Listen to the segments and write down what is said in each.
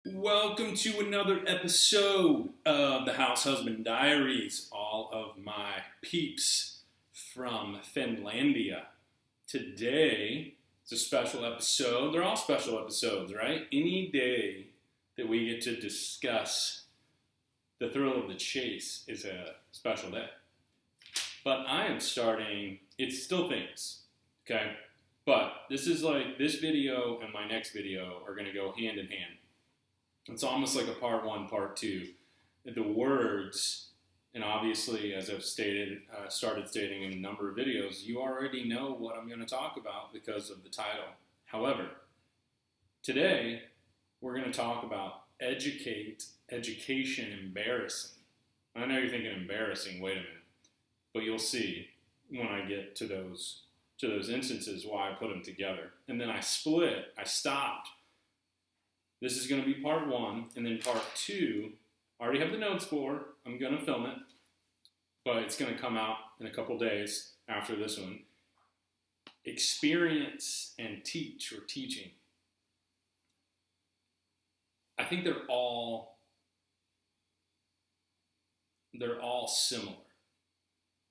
Welcome to another episode of the House Husband Diaries. All of my peeps from Finlandia. Today is a special episode. They're all special episodes, right? Any day that we get to discuss the thrill of the chase is a special day. But I am starting, it's still things, okay? But this is like, this video and my next video are going to go hand in hand. It's almost like a part one, part two. The words, and obviously, as I've started stating in a number of videos, you already know what I'm going to talk about because of the title. However, today we're going to talk about education, embarrassing. I know you're thinking embarrassing. Wait a minute, but you'll see when I get to those instances why I put them together. And then I stopped. This is going to be part one, and then part two, I already have the notes for, I'm going to film it, but it's going to come out in a couple days after this one. Experience and teach, or teaching. I think they're all similar,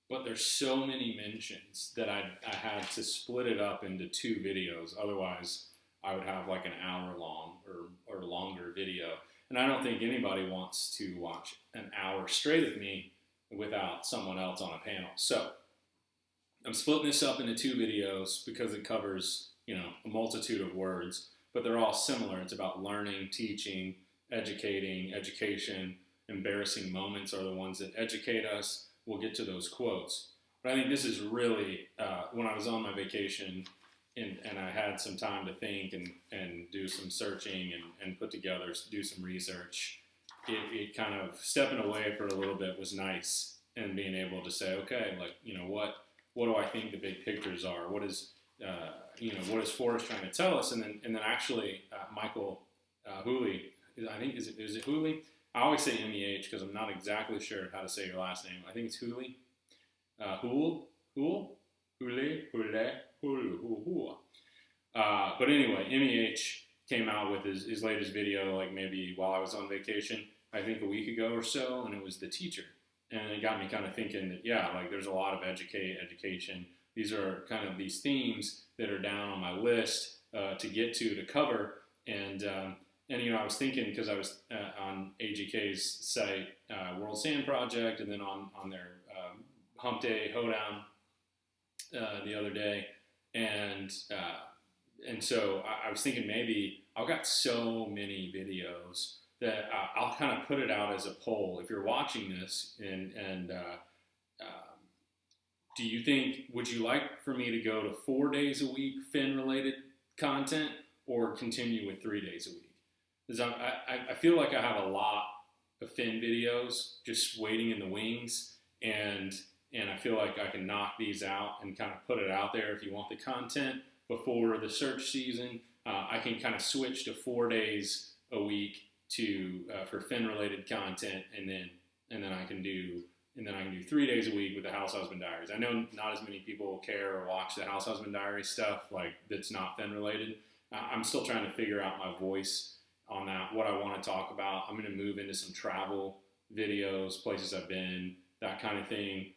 but there's so many mentions that I had to split it up into two videos, otherwise I would have like an hour long or longer video. And I don't think anybody wants to watch an hour straight of me without someone else on a panel. So I'm splitting this up into two videos because it covers, a multitude of words, but they're all similar. It's about learning, teaching, educating, education. Embarrassing moments are the ones that educate us. We'll get to those quotes. But I think this is really, when I was on my vacation, and I had some time to think and do some searching and put together, do some research. It kind of stepping away for a little bit was nice, and being able to say, okay, like, what do I think the big pictures are? What is Forrest trying to tell us? And then actually, Michael Hooley, I think, is it Hooley? I always say MEH because I'm not exactly sure how to say your last name. I think it's Hooley. Hoole? But anyway, MEH came out with his latest video, like maybe while I was on vacation, I think a week ago or so, and it was the teacher. And it got me kind of thinking that, yeah, like there's a lot of education. These are kind of these themes that are down on my list to get to cover. And I was thinking, because I was on AGK's site, World Sand Project, and then on their Hump Day Hoedown the other day, and so I was thinking maybe I've got so many videos that I'll kind of put it out as a poll. If you're watching this, and do you think, would you like for me to go to 4 days a week Finn related content, or continue with 3 days a week? Because I feel like I have a lot of Finn videos just waiting in the wings, and I feel like I can knock these out and kind of put it out there. If you want the content before the search season, I can kind of switch to 4 days a week for Finn related content, and then I can do 3 days a week with the House Husband Diaries. I know not as many people care or watch the House Husband Diaries stuff like that's not Finn related. I'm still trying to figure out my voice on that, what I want to talk about. I'm going to move into some travel videos, places I've been, that kind of thing.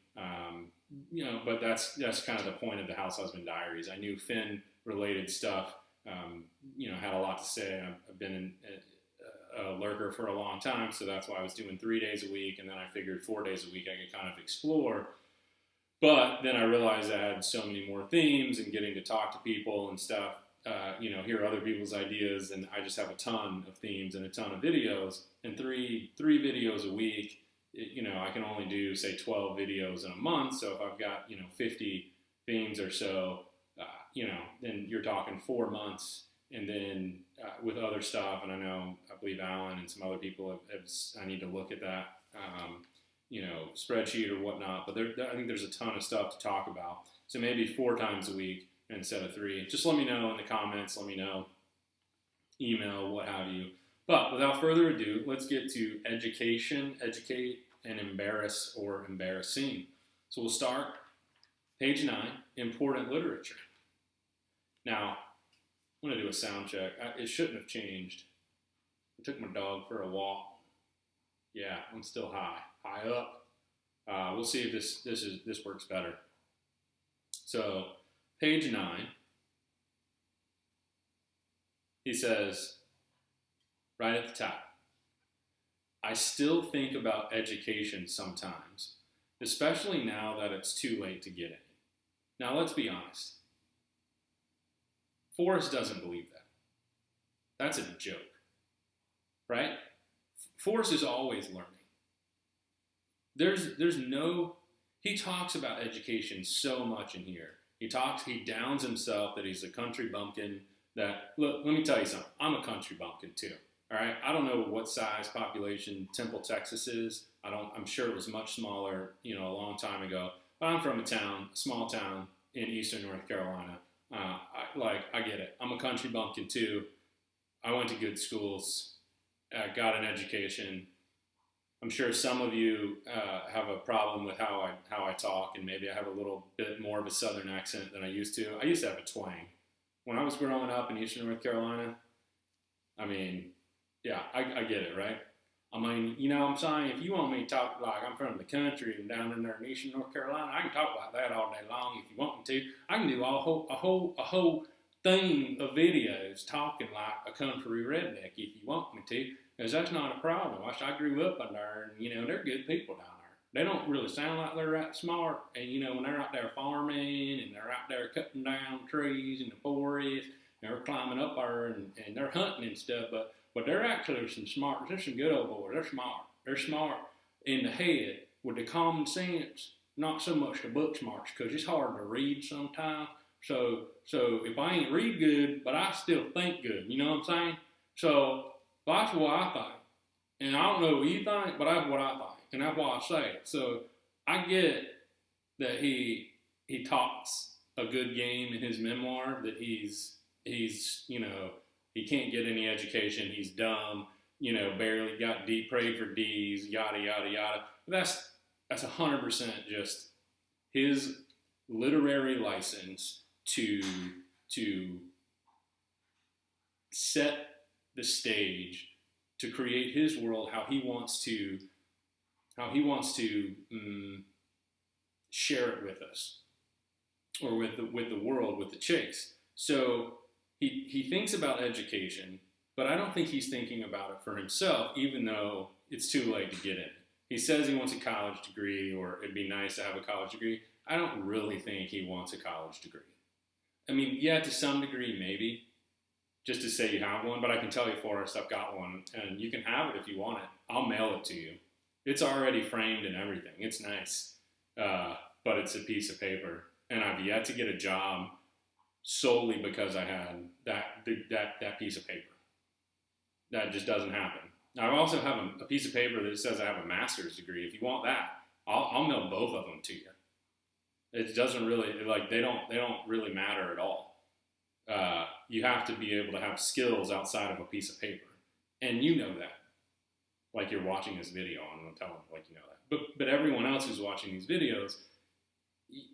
But that's kind of the point of the House Husband Diaries. I knew Finn related stuff, had a lot to say. I've been a lurker for a long time, so that's why I was doing 3 days a week, and then I figured 4 days a week I could kind of explore. But then I realized I had so many more themes and getting to talk to people and stuff, hear other people's ideas, and I just have a ton of themes and a ton of videos, and three videos a week. I can only do, say, 12 videos in a month. So if I've got, 50 themes or so, then you're talking 4 months. And then with other stuff, and I believe Alan and some other people I need to look at that, spreadsheet or whatnot. But I think there's a ton of stuff to talk about. So maybe 4 times a week instead of 3. Just let me know in the comments. Let me know, email, what have you. But without further ado, let's get to education, educate, and embarrass or embarrassing. So we'll start page 9, important literature. Now, I'm going to do a sound check. It shouldn't have changed I took my dog for a walk. Yeah, I'm still high up. We'll see if this works better. So, page 9, he says, right at the top, I still think about education sometimes, especially now that it's too late to get in. Now, let's be honest. Forrest doesn't believe that. That's a joke, right? Forrest is always learning. There's no, he talks about education so much in here. He downs himself that he's a country bumpkin. That, look, let me tell you something. I'm a country bumpkin too. All right. I don't know what size population Temple, Texas is. I'm sure it was much smaller, a long time ago. But I'm from a small town in eastern North Carolina. I get it. I'm a country bumpkin too. I went to good schools, got an education. I'm sure some of you have a problem with how I talk, and maybe I have a little bit more of a southern accent than I used to. I used to have a twang. When I was growing up in eastern North Carolina, I mean, yeah, I get it, right? I mean, I'm saying, if you want me to talk like I'm from the country and down in there in eastern North Carolina, I can talk like that all day long if you want me to. I can do a whole thing of videos talking like a country redneck if you want me to, because that's not a problem. I grew up in there, and, they're good people down there. They don't really sound like they're that smart, and, when they're out there farming and they're out there cutting down trees in the forest, and they're climbing up there and they're hunting and stuff, but they're actually some smart, they're some good old boys. They're smart. They're smart in the head with the common sense, not so much the book smarts, because it's hard to read sometimes. So if I ain't read good, but I still think good, you know what I'm saying? So that's what I think. And I don't know what you think, but that's what I think. And that's why I say it. So I get that he talks a good game in his memoir, that he's he can't get any education, he's dumb, barely got D, prayed for D's, yada, yada, yada. But that's 100% just his literary license to set the stage, to create his world how he wants to share it with us, or with the world, with the chase. So he thinks about education, but I don't think he's thinking about it for himself, even though it's too late to get in. He says he wants a college degree, or it'd be nice to have a college degree. I don't really think he wants a college degree. I mean, yeah, to some degree, maybe, just to say you have one, but I can tell you, Forrest, I've got one, and you can have it if you want it. I'll mail it to you. It's already framed and everything. It's nice, but it's a piece of paper, and I've yet to get a job solely because I had that piece of paper. That just doesn't happen. I also have a piece of paper that says I have a master's degree. If you want that, I'll mail both of them to you. It doesn't really, they don't really matter at all. You have to be able to have skills outside of a piece of paper, and you know that. Like, you're watching this video, and I'm telling you, you know that. But everyone else who's watching these videos,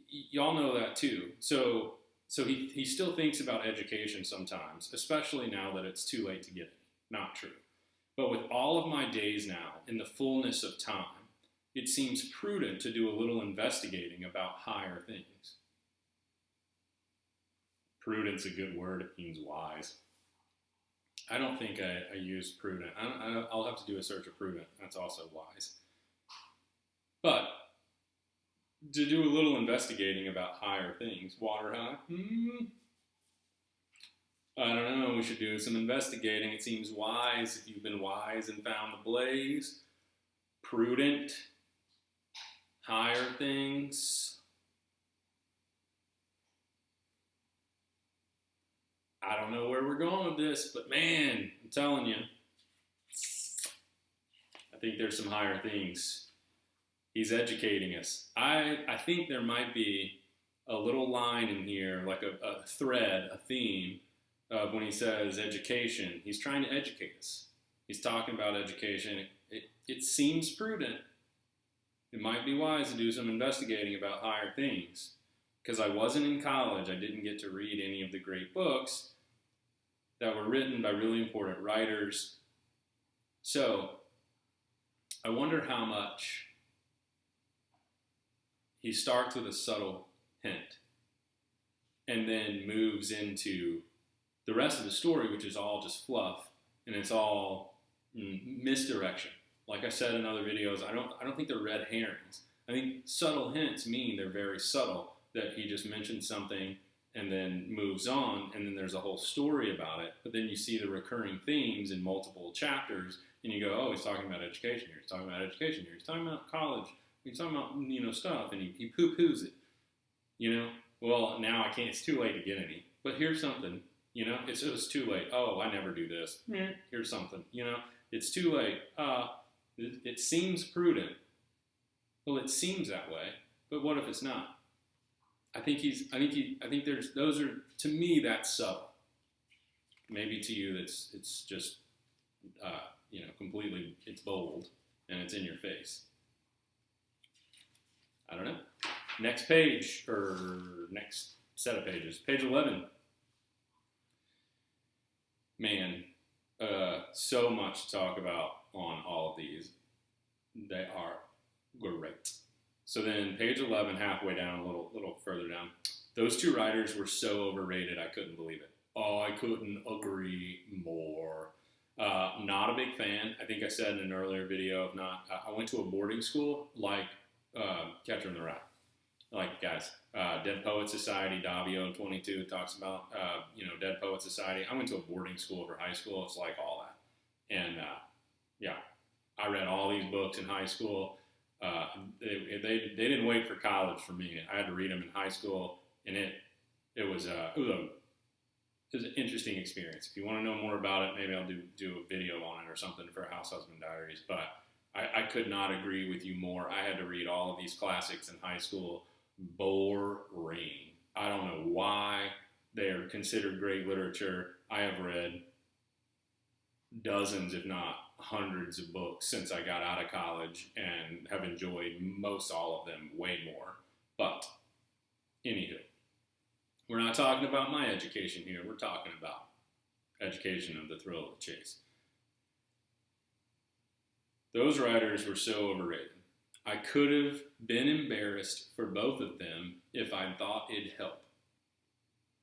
y'all know that too. So he still thinks about education sometimes, especially now that it's too late to get it. Not true. But with all of my days now, in the fullness of time, it seems prudent to do a little investigating about higher things. Prudent's a good word. It means wise. I don't think I use prudent. I'll have to do a search of prudent. That's also wise. But to do a little investigating about higher things. Water high? I don't know. We should do some investigating. It seems wise if you've been wise and found the blaze. Prudent. Higher things. I don't know where we're going with this, but man, I'm telling you, I think there's some higher things. He's educating us. I think there might be a little line in here, like a thread, a theme, of when he says education. He's trying to educate us. He's talking about education. It seems prudent. It might be wise to do some investigating about higher things. Because I wasn't in college, I didn't get to read any of the great books that were written by really important writers. So I wonder how much he starts with a subtle hint and then moves into the rest of the story, which is all just fluff and it's all misdirection. Like I said in other videos, I don't think they're red herrings. I think subtle hints mean they're very subtle, that he just mentioned something and then moves on, and then there's a whole story about it. But then you see the recurring themes in multiple chapters, and you go, oh, he's talking about education here. He's talking about education here. He's talking about college. He's talking about, stuff, and he poo-poos it. Well, now I can't. It's too late to get any. But here's something. It was too late. Oh, I never do this. Here's something. It's too late. It seems prudent. Well, it seems that way. But what if it's not? I think those are, to me, that's subtle. Maybe to you, it's just, completely, it's bold and it's in your face. I don't know. Next page, or next set of pages. Page 11. Man, so much to talk about on all of these. They are great. So then page 11, halfway down, a little further down, those two writers were so overrated, I couldn't believe it. Oh, I couldn't agree more. Not a big fan. I think I said in an earlier video, I went to a boarding school like Catcher in the Rye. Like, guys, Dead Poets Society, Davio 22 talks about, Dead Poets Society. I went to a boarding school for high school. It's like all that. And, I read all these books in high school. They didn't wait for college for me. I had to read them in high school, and it was an interesting experience. If you want to know more about it, maybe I'll do a video on it or something for House Husband Diaries. But I could not agree with you more. I had to read all of these classics in high school. Boring. I don't know why they are considered great literature. I have read dozens, if not hundreds of books since I got out of college and have enjoyed most all of them way more. But, anywho, we're not talking about my education here. We're talking about education of the thrill of the chase. Those writers were so overrated. I could have been embarrassed for both of them if I thought it'd help.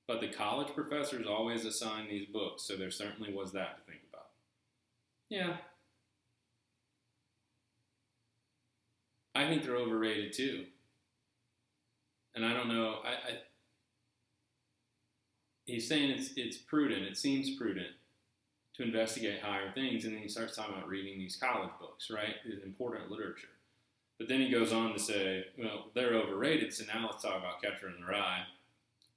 But the college professors always assign these books, so there certainly was that to think about. Yeah. I think they're overrated too. And I don't know, he's saying it's prudent, it seems prudent to investigate higher things, and then he starts talking about reading these college books, right? It's important literature. But then he goes on to say, well, they're overrated, so now let's talk about Catcher in the Rye.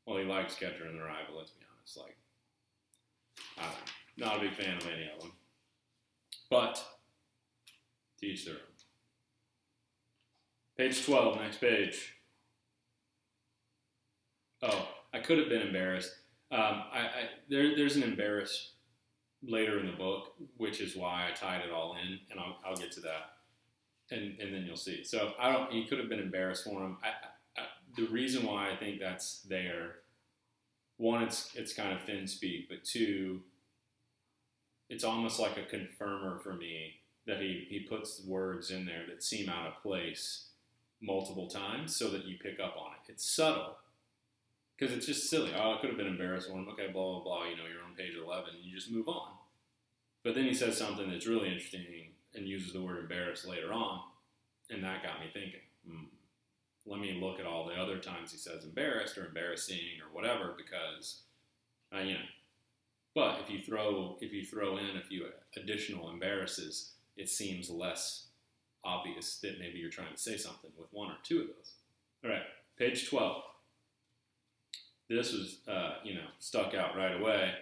Well, he likes Catcher in the Rye, but let's be honest, I don't know, not a big fan of any of them. But, to each their own. Page 12, next page. Oh, I could have been embarrassed. There's an embarrass later in the book, which is why I tied it all in, and I'll get to that, and then you'll see. So he could have been embarrassed for him. The reason why I think that's there, one, it's kind of thin speak, but two, it's almost like a confirmer for me that he puts words in there that seem out of place multiple times so that you pick up on it. It's subtle. Because it's just silly. Oh, I could have been embarrassed for him. Okay, blah, blah, blah. You're on page 11. And you just move on. But then he says something that's really interesting and uses the word embarrassed later on. And that got me thinking, let me look at all the other times he says embarrassed or embarrassing or whatever, because, But if you throw in a few additional embarrasses, it seems less obvious that maybe you're trying to say something with one or two of those. All right, page 12. This was, stuck out right away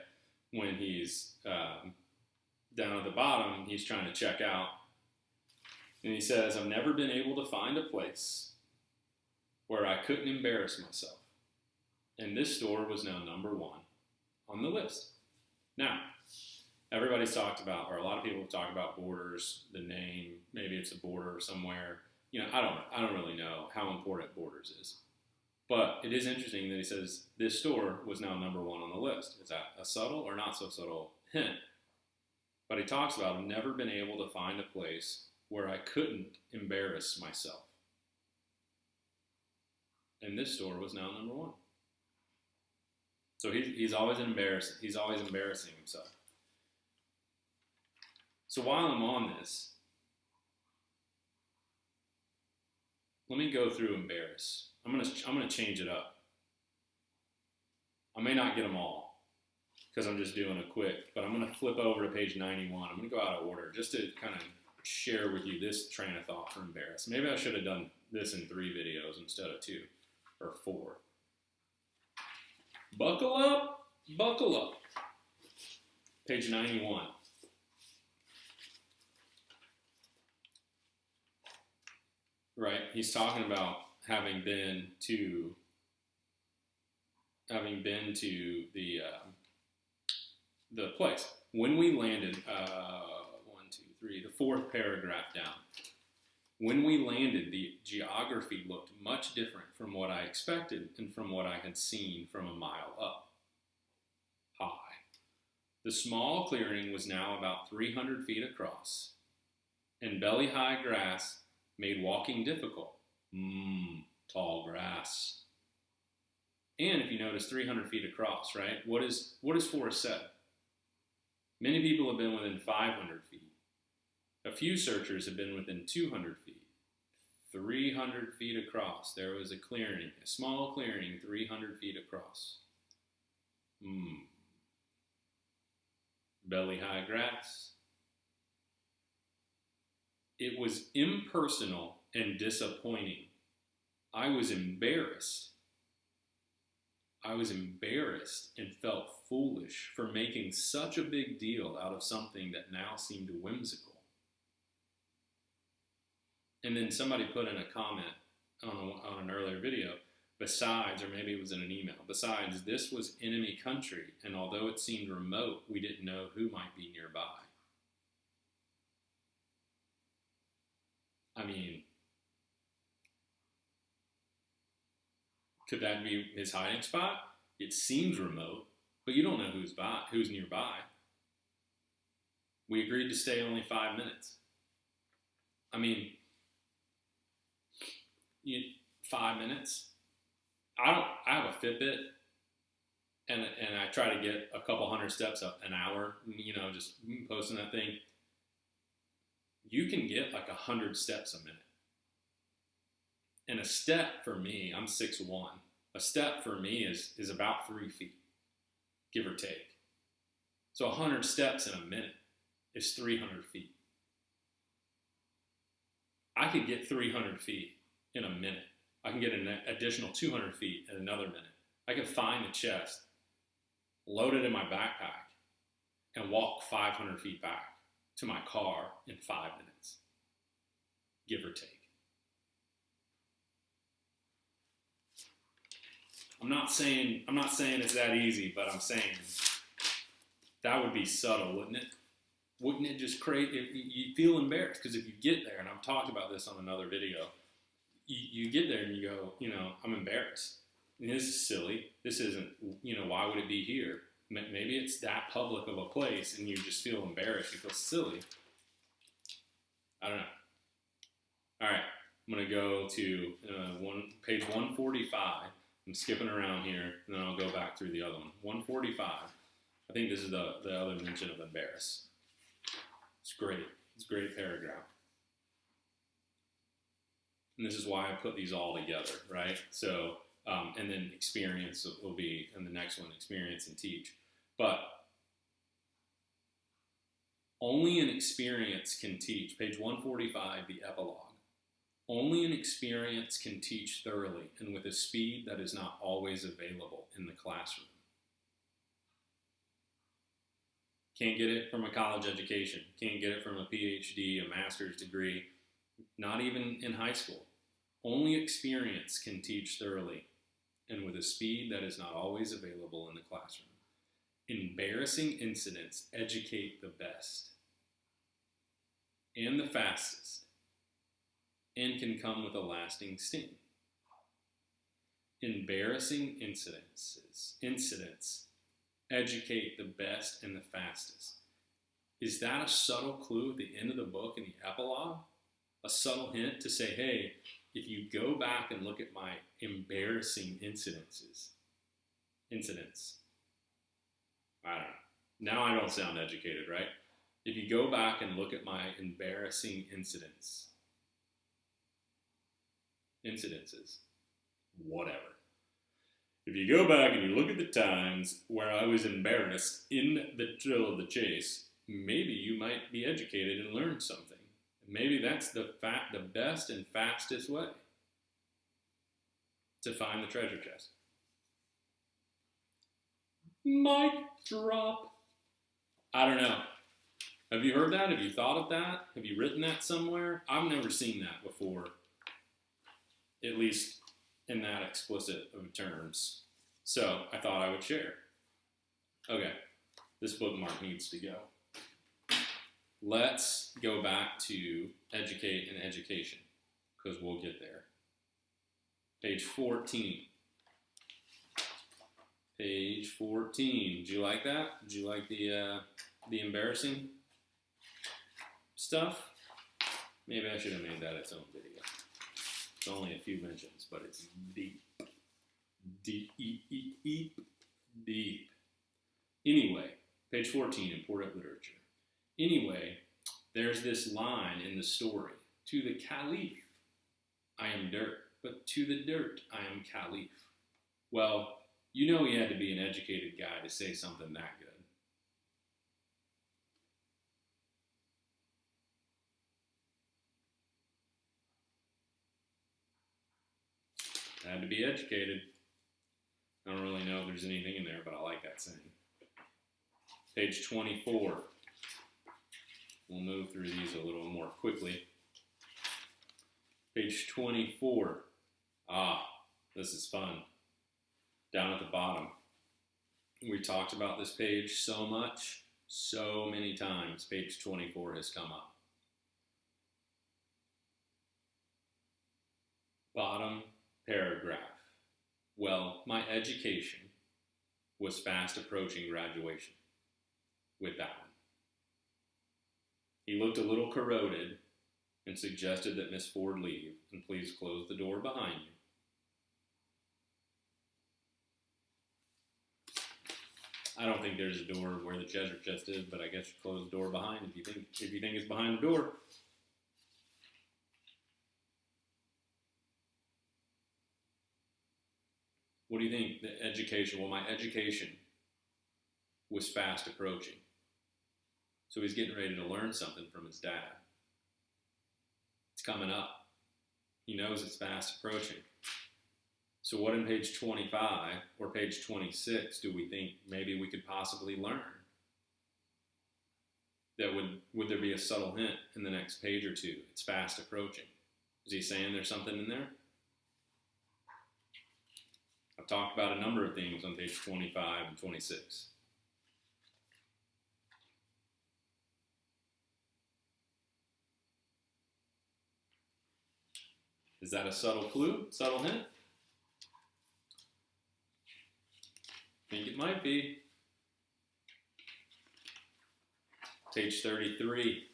when he's down at the bottom. He's trying to check out. And he says, I've never been able to find a place where I couldn't embarrass myself. And this store was now number one on the list. Now, everybody's talked about, or a lot of people have talked about Borders, the name, maybe it's a border somewhere. I don't really know how important Borders is. But it is interesting that he says this store was now number one on the list. Is that a subtle or not so subtle hint? But he talks about, I've never been able to find a place where I couldn't embarrass myself. And this store was now number one. So he's always embarrassing. He's always embarrassing himself. So while I'm on this, let me go through embarrass. I'm gonna change it up. I may not get them all because I'm just doing a quick, but I'm gonna flip over to page 91. I'm gonna go out of order just to kind of share with you this train of thought for embarrass. Maybe I should have done this in 3 videos instead of 2 or 4. Buckle up, buckle up. Page 91. Right, he's talking about having been to the place. When we landed, 1, 2, 3, the 4th paragraph down. When we landed, the geography looked much different from what I expected and from what I had seen from a mile up high. The small clearing was now about 300 feet across, and belly-high grass made walking difficult. Tall grass. And if you notice, 300 feet across, right? What is Forrest said? Many people have been within 500 feet. A few searchers have been within 200 feet. 300 feet across. There was a clearing, a small clearing, 300 feet across. Belly-high grass. It was impersonal and disappointing. I was embarrassed. I was embarrassed and felt foolish for making such a big deal out of something that now seemed whimsical. And then somebody put in a comment on an earlier video, besides, or maybe it was in an email, besides, this was enemy country, and although it seemed remote, we didn't know who might be nearby. I mean, could that be his hiding spot? It seems remote, but you don't know who's nearby. We agreed to stay only 5 minutes. I mean, 5 minutes. I have a Fitbit, and I try to get a couple hundred steps up an hour. Just posting that thing. You can get like 100 steps a minute. And a step for me, I'm 6'1". A step for me is about 3 feet, give or take. So 100 steps in a minute is 300 feet. I could get 300 feet in a minute. I can get an additional 200 feet in another minute. I can find the chest, load it in my backpack, and walk 500 feet back to my car in 5 minutes, give or take. I'm not saying it's that easy, but I'm saying that would be subtle, wouldn't it? Wouldn't it just create, you feel embarrassed, because if you get there, and I've talked about this on another video, you get there and you go, I'm embarrassed. And this is silly. This isn't, why would it be here? Maybe it's that public of a place and you just feel embarrassed. You feel silly. I don't know. All right. I'm going to go to page 145. I'm skipping around here, and then I'll go back through the other one. 145. I think this is the other mention of embarrass. It's great. It's a great paragraph. And this is why I put these all together, right? So, and then experience will be in the next one, experience and teach. But only an experience can teach. Page 145, the epilogue. Only an experience can teach thoroughly and with a speed that is not always available in the classroom. Can't get it from a college education. Can't get it from a PhD, a master's degree, not even in high school. Only experience can teach thoroughly and with a speed that is not always available in the classroom. Embarrassing incidents educate the best and the fastest and can come with a lasting sting. Embarrassing incidents educate the best and the fastest. Is that a subtle clue at the end of the book in the epilogue? A subtle hint to say, hey, if you go back and look at my embarrassing incidents, I don't know. Now I don't sound educated, right? If you go back and look at my embarrassing incidences, whatever. If you go back and you look at the times where I was embarrassed in the thrill of the chase, maybe you might be educated and learn something. Maybe that's the best and fastest way to find the treasure chest. Mic drop. I don't know. Have you heard that? Have you thought of that? Have you written that somewhere? I've never seen that before, at least in that explicit of terms. So I thought I would share. Okay, this bookmark needs to go. Let's go back to educate and education, because we'll get there. Page 14. Page 14. Did you like that? Did you like the embarrassing stuff? Maybe I should have made that its own video. It's only a few mentions, but it's deep. Deep. Anyway, page 14, important literature. Anyway, there's this line in the story. To the caliph, I am dirt, but to the dirt, I am caliph. Well, you know he had to be an educated guy to say something that good. Had to be educated. I don't really know if there's anything in there, but I like that saying. Page 24. We'll move through these a little more quickly. Page 24. This is fun. Down at the bottom. We talked about this page so much, so many times. Page 24 has come up. Bottom paragraph. Well, my education was fast approaching graduation with that one. He looked a little corroded and suggested that Miss Ford leave and please close the door behind you. I don't think there's a door where the treasure chest is, but I guess you close the door behind if you think it's behind the door. What do you think? The education. Well, my education was fast approaching. So he's getting ready to learn something from his dad. It's coming up. He knows it's fast approaching. So what in page 25 or page 26 do we think maybe we could possibly learn? That would there be a subtle hint in the next page or two? It's fast approaching. Is he saying there's something in there? I've talked about a number of things on page 25 and 26. Is that a subtle clue? Subtle hint? I think it might be. Page 33.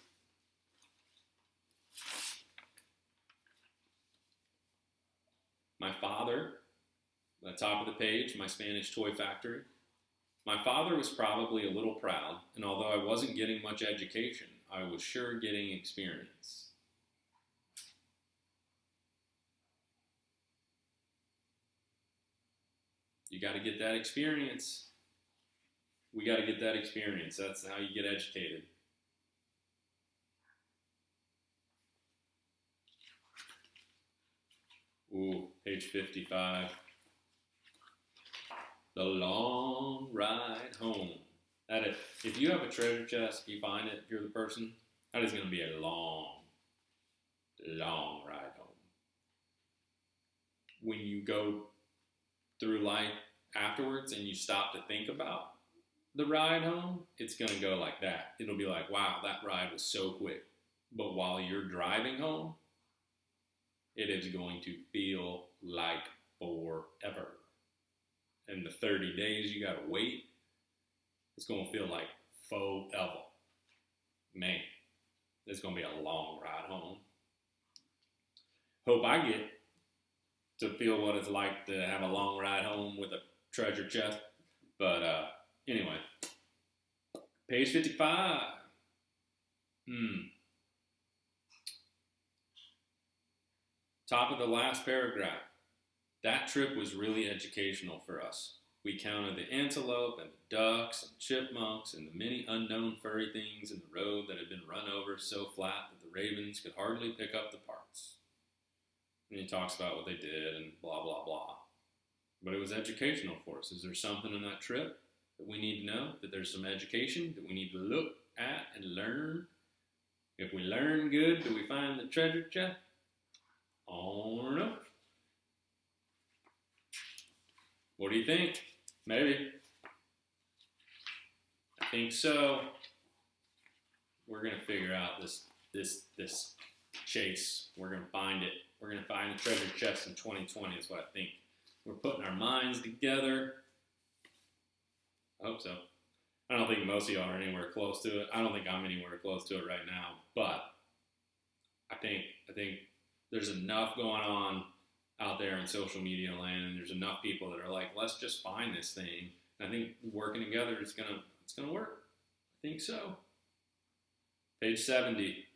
My father, at the top of the page, my Spanish toy factory. My father was probably a little proud, and although I wasn't getting much education, I was sure getting experience. You got to get that experience. We got to get that experience. That's how you get educated. Ooh, page 55. The long ride home. That if you have a treasure chest, if you find it, if you're the person, that is going to be a long ride home. When you go through life afterwards and you stop to think about the ride home, it's going to go like that. It'll be like, wow, that ride was so quick. But while you're driving home, it is going to feel like forever. And the 30 days you got to wait, it's going to feel like forever. Man, it's going to be a long ride home. Hope I get to feel what it's like to have a long ride home with a treasure chest. But anyway, page 55. Top of the last paragraph. That trip was really educational for us. We counted the antelope and the ducks and chipmunks and the many unknown furry things in the road that had been run over so flat that the ravens could hardly pick up the parts. And he talks about what they did and blah, blah, blah. But it was educational for us. Is there something in that trip that we need to know? That there's some education that we need to look at and learn? If we learn good, do we find the treasure chest? I don't know. What do you think? Maybe. I think so. We're gonna figure out this chase. We're gonna find it. We're gonna find the treasure chest in 2020 is what I think. We're putting our minds together. I hope so. I don't think most of y'all are anywhere close to it. I don't think I'm anywhere close to it right now. But I think there's enough going on out there in social media land, and there's enough people that are like, let's just find this thing. And I think working together it's gonna work. I think so. Page 70.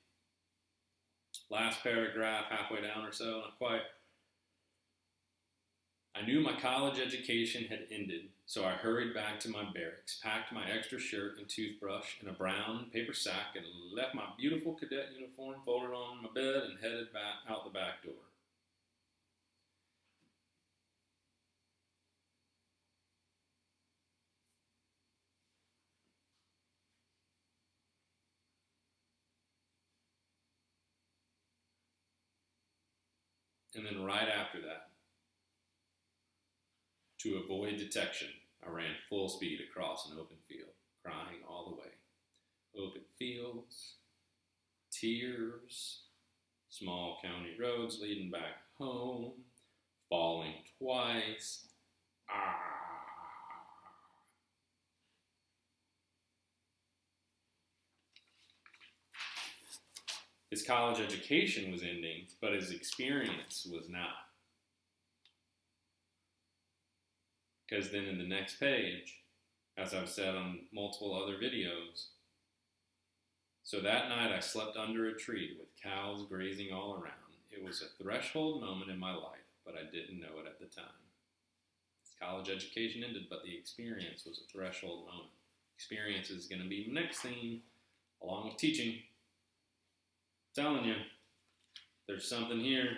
Last paragraph, halfway down or so, not quite. I knew my college education had ended, so I hurried back to my barracks, packed my extra shirt and toothbrush in a brown paper sack, and left my beautiful cadet uniform folded on my bed and headed back out the back door. And then right after that, to avoid detection, I ran full speed across an open field, crying all the way. Open fields, tears, small county roads leading back home, falling twice. His college education was ending, but his experience was not. Because then in the next page, as I've said on multiple other videos, so that night I slept under a tree with cows grazing all around. It was a threshold moment in my life, but I didn't know it at the time. His college education ended, but the experience was a threshold moment. Experience is going to be the next thing, along with teaching. I'm telling you, there's something here.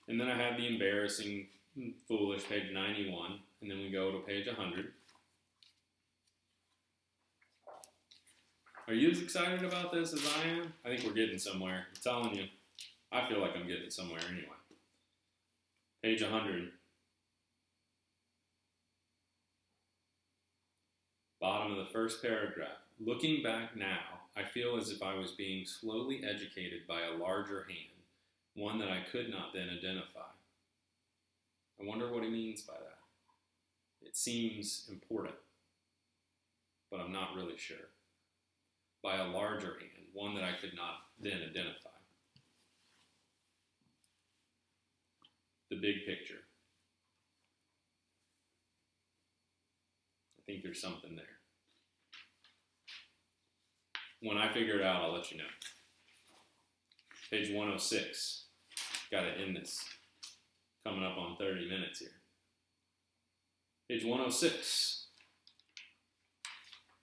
And then I have the embarrassing, foolish, page 91, and then we go to page 100. Are you as excited about this as I am? I think we're getting somewhere. I'm telling you. I feel like I'm getting somewhere anyway. Page 100. Bottom of the first paragraph. Looking back now, I feel as if I was being slowly educated by a larger hand, one that I could not then identify. I wonder what he means by that. It seems important, but I'm not really sure. By a larger hand, one that I could not then identify. The big picture. I think there's something there. When I figure it out, I'll let you know. Page 106. Got to end this. Coming up on 30 minutes here. Page 106.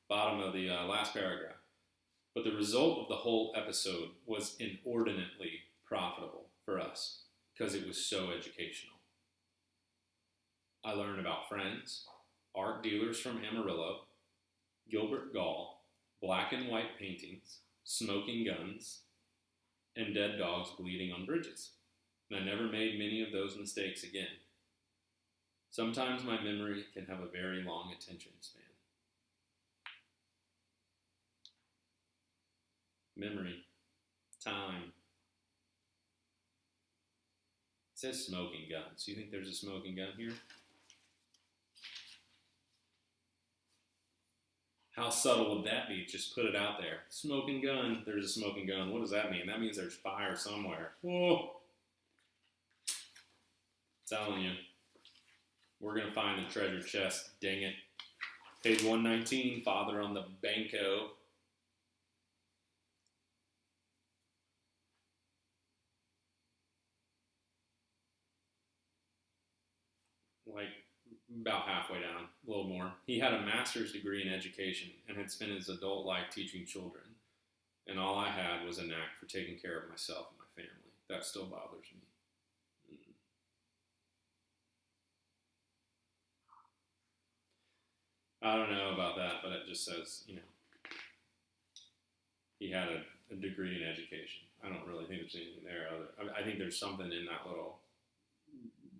Bottom of the last paragraph. But the result of the whole episode was inordinately profitable for us because it was so educational. I learned about friends, art dealers from Amarillo, Gilbert Gall, black and white paintings, smoking guns, and dead dogs bleeding on bridges. And I never made many of those mistakes again. Sometimes my memory can have a very long attention span. Memory, time. It says smoking guns. Do you think there's a smoking gun here? How subtle would that be? Just put it out there. Smoking gun. There's a smoking gun. What does that mean? That means there's fire somewhere. Whoa. Telling you. We're going to find the treasure chest. Dang it. Page 119, Father on the Banco. Like about halfway down, a little more. He had a master's degree in education and had spent his adult life teaching children. And all I had was a knack for taking care of myself and my family. That still bothers me. I don't know about that, but it just says, he had a degree in education. I don't really think there's anything there. I think there's something in that little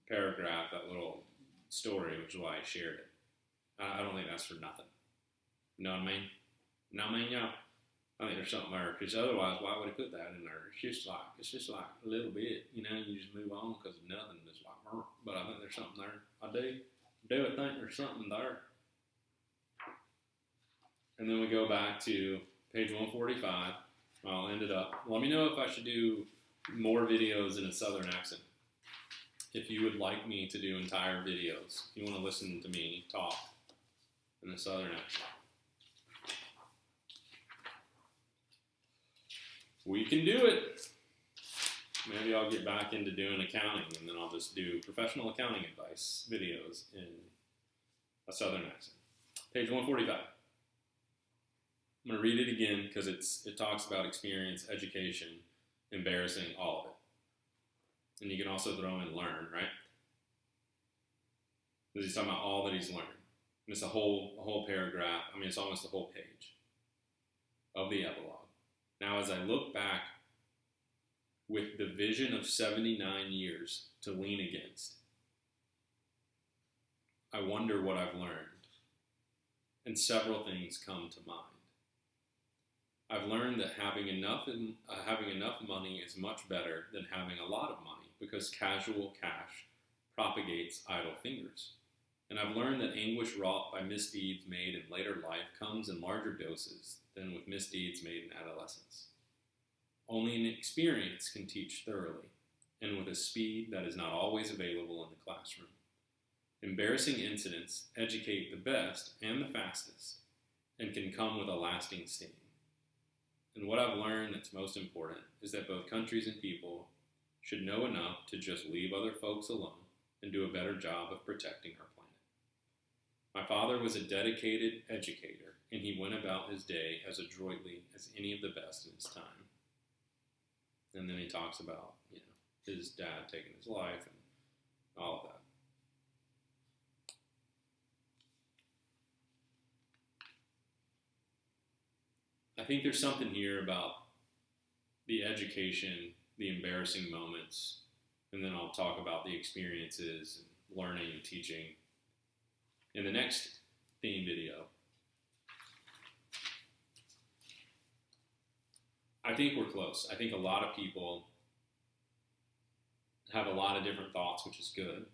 paragraph, that little story, which is why I shared it. I don't think that's for nothing. You know what I mean? No, I mean, yeah. I think there's something there, because otherwise, why would he put that in there? It's just like a little bit, you just move on because of nothing. It's like, but I think there's something there. I do think there's something there. And then we go back to page 145. I'll end it up. Let me know if I should do more videos in a Southern accent. If you would like me to do entire videos, if you want to listen to me talk in a Southern accent, we can do it. Maybe I'll get back into doing accounting, and then I'll just do professional accounting advice videos in a Southern accent. Page 145. I'm going to read it again because it talks about experience, education, embarrassing, all of it. And you can also throw in learn, right? Because he's talking about all that he's learned. And it's a whole paragraph. I mean, it's almost the whole page of the epilogue. Now, as I look back with the vision of 79 years to lean against, I wonder what I've learned. And several things come to mind. I've learned that having enough money is much better than having a lot of money, because casual cash propagates idle fingers. And I've learned that anguish wrought by misdeeds made in later life comes in larger doses than with misdeeds made in adolescence. Only an experience can teach thoroughly, and with a speed that is not always available in the classroom. Embarrassing incidents educate the best and the fastest, and can come with a lasting sting. And what I've learned that's most important is that both countries and people should know enough to just leave other folks alone and do a better job of protecting our planet. My father was a dedicated educator, and he went about his day as adroitly as any of the best in his time. And then he talks about, his dad taking his life and all of that. I think there's something here about the education, the embarrassing moments, and then I'll talk about the experiences and learning and teaching in the next theme video. I think we're close. I think a lot of people have a lot of different thoughts, which is good,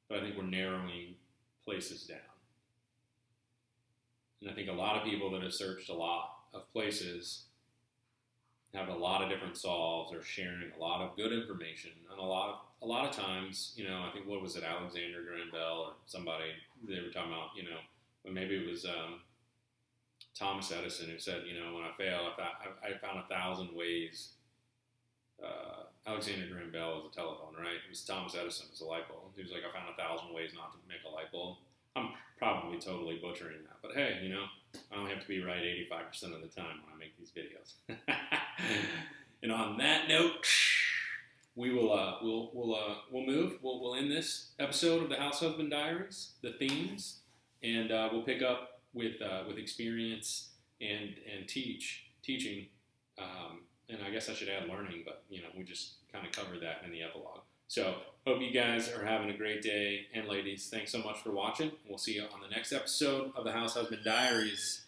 but I think we're narrowing places down. And I think a lot of people that have searched a lot of places have a lot of different solves, or sharing a lot of good information, and a lot of times, I think, what was it, Alexander Graham Bell or somebody, they were talking about, or maybe it was Thomas Edison, who said, when I fail, I found 1,000 ways. Alexander Graham Bell was a telephone, right? It was Thomas Edison, was a light bulb. He was like, I found 1,000 ways not to make a light bulb. I'm probably totally butchering that, but hey, I only have to be right 85% of the time when I make these videos. And on that note, we'll move. We'll end this episode of the House Husband Diaries, the themes, and we'll pick up with experience and teaching. And I guess I should add learning, but we just kind of covered that in the epilogue. So hope you guys are having a great day. And ladies, thanks so much for watching. We'll see you on the next episode of the House Husband Diaries.